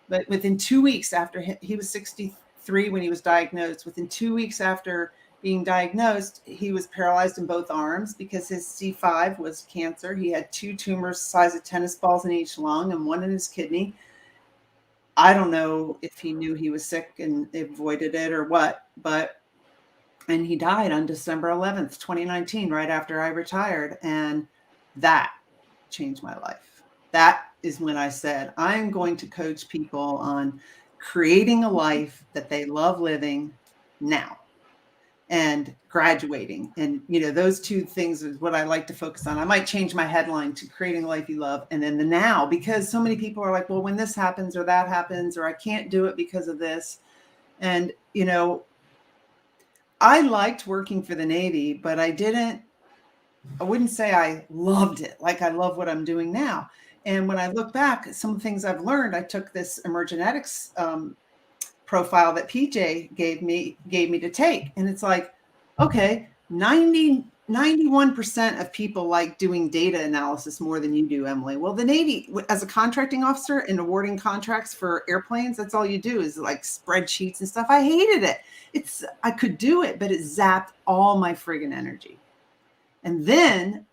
but within 2 weeks after he was 63 when he was diagnosed, within 2 weeks after being diagnosed, he was paralyzed in both arms because his C5 was cancer. He had 2 tumors the size of tennis balls in each lung and 1 in his kidney. I don't know if he knew he was sick and avoided it or what, and he died on December 11th, 2019, right after I retired. And that changed my life. That is when I said, I'm going to coach people on creating a life that they love living now and graduating. And, those 2 things is what I like to focus on. I might change my headline to creating a life you love and then the now, because so many people are like, well, when this happens or that happens, or I can't do it because of this. And, I liked working for the Navy, but I wouldn't say I loved it like I love what I'm doing now. And when I look back at some of the things I've learned, I took this emergenetics profile that PJ gave me to take. And it's like, Okay, 91% of people like doing data analysis more than you do, Emily. Well, the Navy, as a contracting officer and awarding contracts for airplanes, that's all you do is like spreadsheets and stuff. I hated it. I could do it, but it zapped all my friggin' energy. And then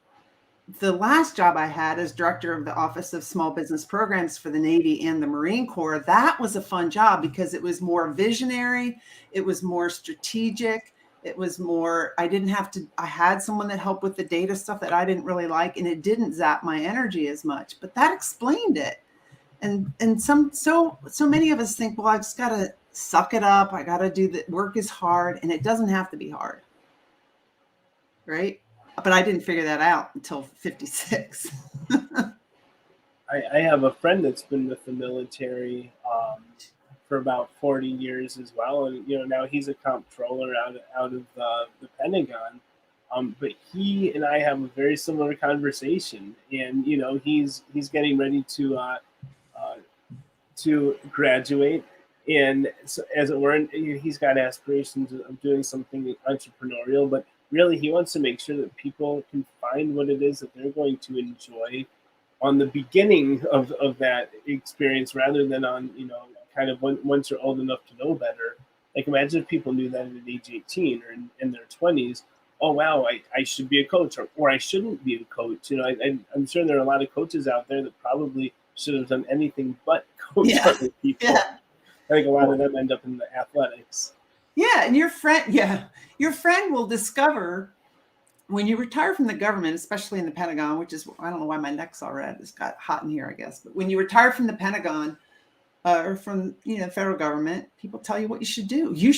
the last job I had as director of the Office of Small Business Programs for the Navy and the Marine Corps, that was a fun job because it was more visionary, it was more strategic, it was more, I didn't have to, I had someone that helped with the data stuff that I didn't really like, and it didn't zap my energy as much, but that explained it. And so many of us think, well, I just got to suck it up. I got to do the work is hard, and it doesn't have to be hard. Right? But I didn't figure that out until 56. I have a friend that's been with the military for about 40 years as well, and now he's a comptroller out of the Pentagon. But he and I have a very similar conversation, and he's getting ready to graduate, and so, as it were, he's got aspirations of doing something entrepreneurial, but really he wants to make sure that people can find what it is that they're going to enjoy on the beginning of that experience, rather than on kind of once you're old enough to know better. Like, imagine if people knew that at age 18 or in their 20s. Oh wow, I should be a coach, or I shouldn't be a coach. I'm sure there are a lot of coaches out there that probably should have done anything but coach other people. Yeah. I think a lot of them end up in the athletics. Yeah, and your friend will discover when you retire from the government, especially in the Pentagon, which is, I don't know why my neck's all red. It's got hot in here, I guess. But when you retire from the Pentagon or from federal government, people tell you what you should do. You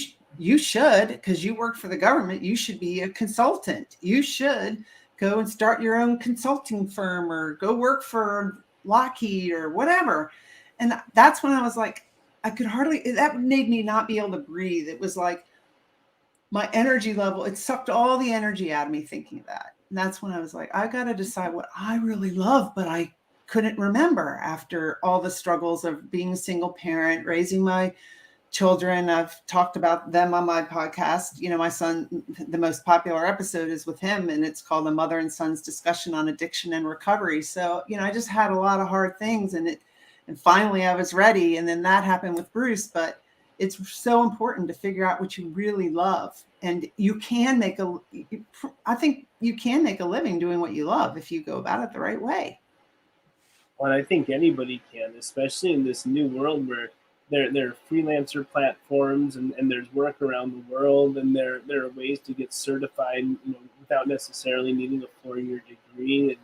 should, because you work for the government, you should be a consultant. You should go and start your own consulting firm or go work for Lockheed or whatever. And that's when I was like, that made me not be able to breathe. It was like my energy level, it sucked all the energy out of me thinking of that. And that's when I was like, I got to decide what I really love, but I couldn't remember after all the struggles of being a single parent, raising my children. I've talked about them on my podcast. My son, the most popular episode is with him, and it's called A Mother and Son's Discussion on Addiction and Recovery. So, I just had a lot of hard things, and finally I was ready. And then that happened with Bruce, but it's so important to figure out what you really love. And I think you can make a living doing what you love if you go about it the right way. Well, I think anybody can, especially in this new world where there are freelancer platforms and there's work around the world, and there are ways to get certified, without necessarily needing a 4-year degree.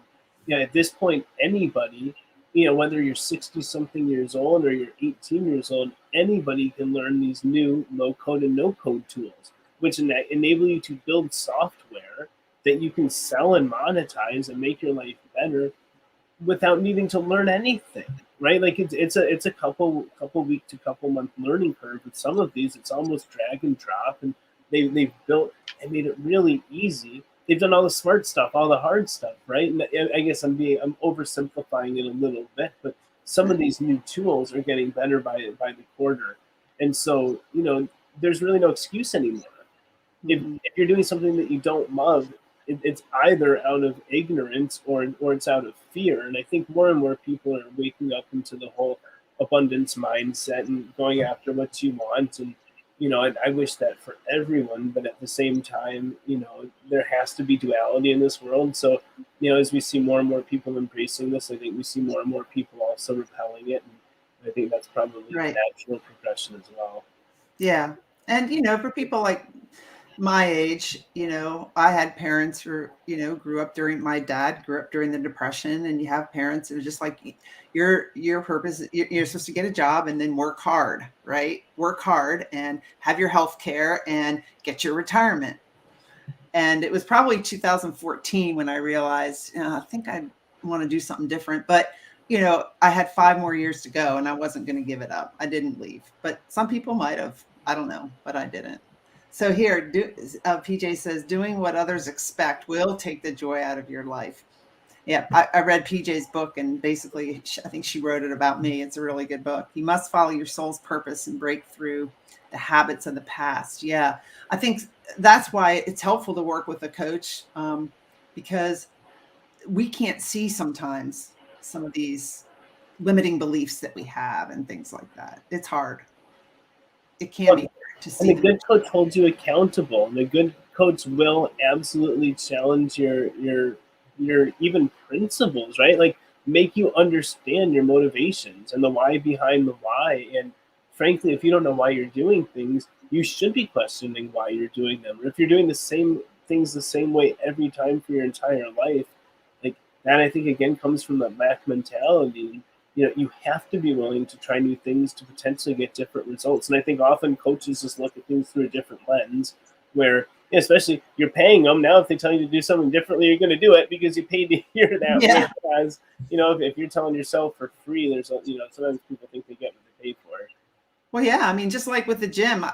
And at this point, anybody, whether you're 60 something years old or you're 18 years old, anybody can learn these new low code and no code tools, which enable you to build software that you can sell and monetize and make your life better without needing to learn anything, right? Like it's a couple week to couple month learning curve. With some of these, it's almost drag and drop, and they've built and made it really easy. They've done all the smart stuff, all the hard stuff, right? And I guess I'm oversimplifying it a little bit, but some of these new tools are getting better by the quarter, and so there's really no excuse anymore. If you're doing something that you don't love, it's either out of ignorance or it's out of fear. And I think more and more people are waking up into the whole abundance mindset and going after what you want. And I wish that for everyone, but at the same time, there has to be duality in this world. So as we see more and more people embracing this, I think we see more and more people also repelling it, and I think that's probably Right. a natural progression as well. Yeah. And for people like my age, I had parents who, my dad grew up during the Depression, and you have parents who are just like, your purpose, you're supposed to get a job and then work hard, right? Work hard and have your health care and get your retirement. And it was probably 2014 when I realized, I think I want to do something different. But, I had 5 more years to go, and I wasn't going to give it up. I didn't leave, but some people might have, I don't know, but I didn't. So here, PJ says, doing what others expect will take the joy out of your life. Yeah, I read PJ's book, and basically, I think she wrote it about me. It's a really good book. You must follow your soul's purpose and break through the habits of the past. Yeah, I think that's why it's helpful to work with a coach, because we can't see sometimes some of these limiting beliefs that we have and things like that. It's hard. It can be hard to And see the them. good coach holds you accountable. And the good coach will absolutely challenge your even principles, right? Like make you understand your motivations and the why behind the why. And frankly, if you don't know why you're doing things, you should be questioning why you're doing them. Or if you're doing the same things the same way every time for your entire life, like that, I think again comes from the lack mentality. You have to be willing to try new things to potentially get different results. And I think often coaches just look at things through a different lens where, especially you're paying them now. If they tell you to do something differently, you're going to do it because you paid to hear that. Yeah. Whereas, if you're telling yourself for free, there's sometimes people think they get what they pay for. Well, yeah, I mean, just like with the gym,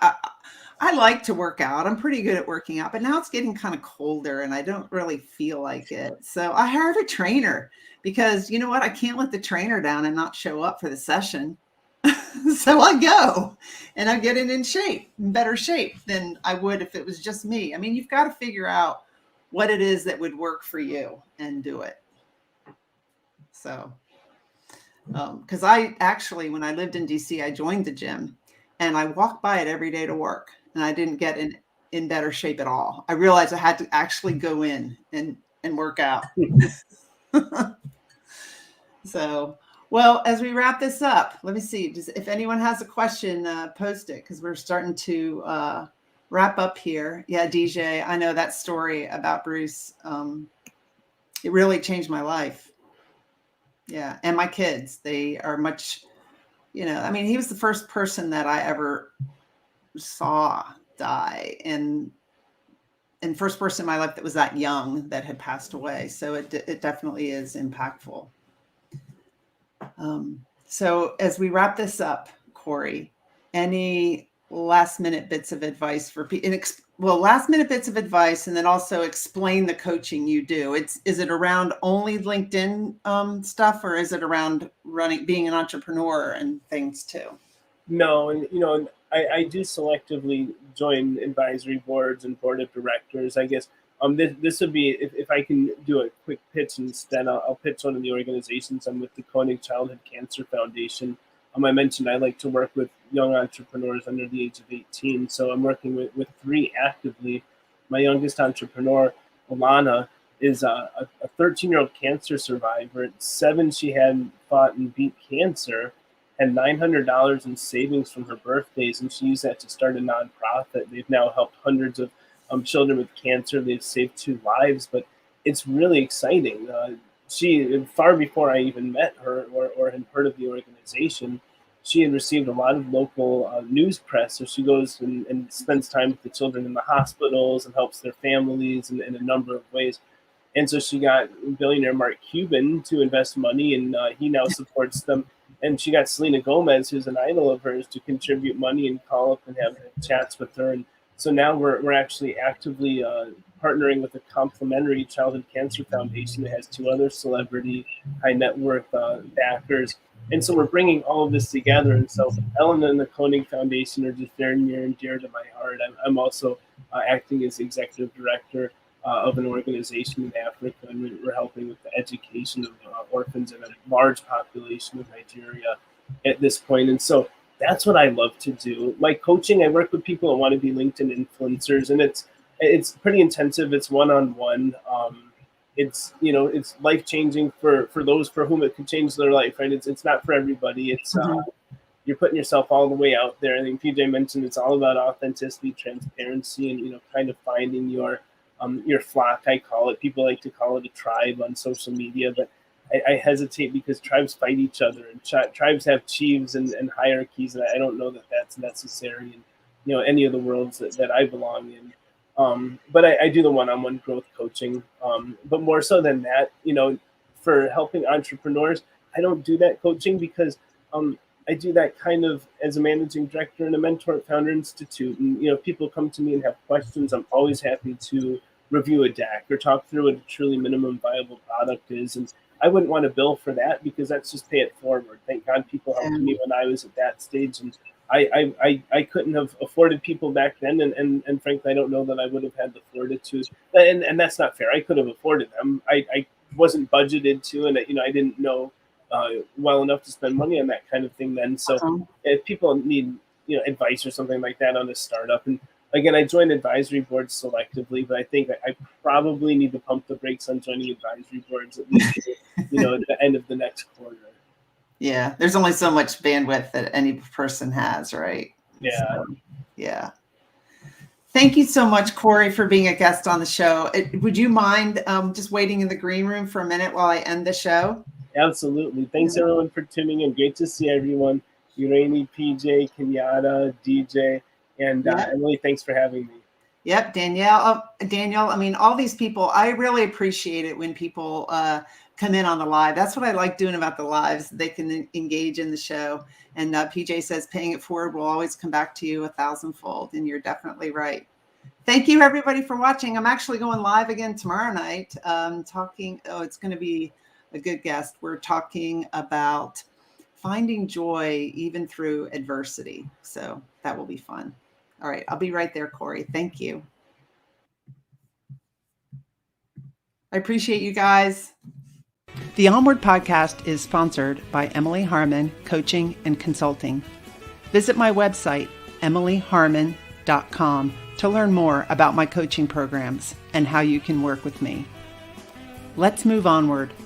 I like to work out. I'm pretty good at working out, but now it's getting kind of colder and I don't really feel like it. So I hired a trainer because you know what? I can't let the trainer down and not show up for the session. So I go and I get in better shape than I would if it was just me. I mean, you've got to figure out what it is that would work for you and do it. So, because I actually, when I lived in DC, I joined the gym and I walked by it every day to work, and I didn't get in better shape at all. I realized I had to actually go in and work out. So, well, as we wrap this up, let me see. If anyone has a question, post it because we're starting to wrap up here. Yeah, DJ, I know that story about Bruce. It really changed my life. Yeah, and my kids. They are much, I mean, he was the first person that I ever saw die, and first person in my life that was that young that had passed away. So it definitely is impactful. So as we wrap this up, Cory, any last minute bits of advice for people? Last minute bits of advice, and then also explain the coaching you do. Is it around only LinkedIn stuff, or is it around being an entrepreneur and things too? No, and I do selectively join advisory boards and board of directors. I guess this would be if I can do a quick pitch instead. I'll pitch one of the organizations. I'm with the Cory Childhood Cancer Foundation. I mentioned I like to work with young entrepreneurs under the age of 18. So I'm working with 3 actively. My youngest entrepreneur, Alana, is a 13-year-old cancer survivor. At 7, she had fought and beat cancer, had $900 in savings from her birthdays, and she used that to start a nonprofit. They've now helped hundreds of children with cancer. They've saved 2 lives, but it's really exciting. She, far before I even met her or had heard of the organization, she had received a lot of local news press. So she goes and spends time with the children in the hospitals and helps their families in a number of ways. And so she got billionaire Mark Cuban to invest money, and he now supports them. And she got Selena Gomez, who's an idol of hers, to contribute money and call up and have chats with her. And so now we're actually actively partnering with a complementary childhood cancer foundation that has 2 other celebrity high net worth backers. And so we're bringing all of this together. And so Ellen and the Cory Foundation are just very near and dear to my heart. I'm also acting as executive director of an organization in Africa, and we're helping with the education of orphans in a large population of Nigeria at this point. And so that's what I love to do. My coaching, I work with people that want to be LinkedIn influencers, and it's pretty intensive. It's one-on-one. It's life-changing for those for whom it could change their life, right? It's not for everybody. It's you're putting yourself all the way out there. I think PJ mentioned it's all about authenticity, transparency, and kind of finding your flock, I call it. People like to call it a tribe on social media, but I hesitate because tribes fight each other, and tribes have chiefs and hierarchies, and I don't know that that's necessary in any of the worlds that I belong in. But I do the one-on-one growth coaching. But more so than that, for helping entrepreneurs, I don't do that coaching because I do that kind of as a managing director and a mentor at Founder Institute. And, people come to me and have questions. I'm always happy to review a deck or talk through what a truly minimum viable product is. And I wouldn't want to bill for that because that's just pay it forward. Thank God people helped me when I was at that stage. And I couldn't have afforded people back then. And frankly, I don't know that I would have had the fortitude. And that's not fair. I could have afforded them. I wasn't budgeted to, and I didn't know well enough to spend money on that kind of thing then. So if people need advice or something like that on a startup, and again, I joined advisory boards selectively, but I think I probably need to pump the brakes on joining advisory boards at least at the end of the next quarter. Yeah, there's only so much bandwidth that any person has, right? Yeah. So, yeah. Thank you so much, Cory, for being a guest on the show. Would you mind just waiting in the green room for a minute while I end the show? Absolutely. Thanks, everyone, for tuning in. Great to see everyone. Urani, PJ, Kenyatta, DJ, and Emily, thanks for having me. Yep, Danielle. I mean, all these people, I really appreciate it when people come in on the live. That's what I like doing about the lives. They can engage in the show. And PJ says, paying it forward will always come back to you 1,000-fold. And you're definitely right. Thank you, everybody, for watching. I'm actually going live again tomorrow night talking. Oh, it's going to be a good guest. We're talking about finding joy even through adversity. So that will be fun. All right. I'll be right there, Cory. Thank you. I appreciate you guys. The Onward Podcast is sponsored by Emily Harmon Coaching and Consulting. Visit my website, emilyharmon.com, to learn more about my coaching programs and how you can work with me. Let's move onward.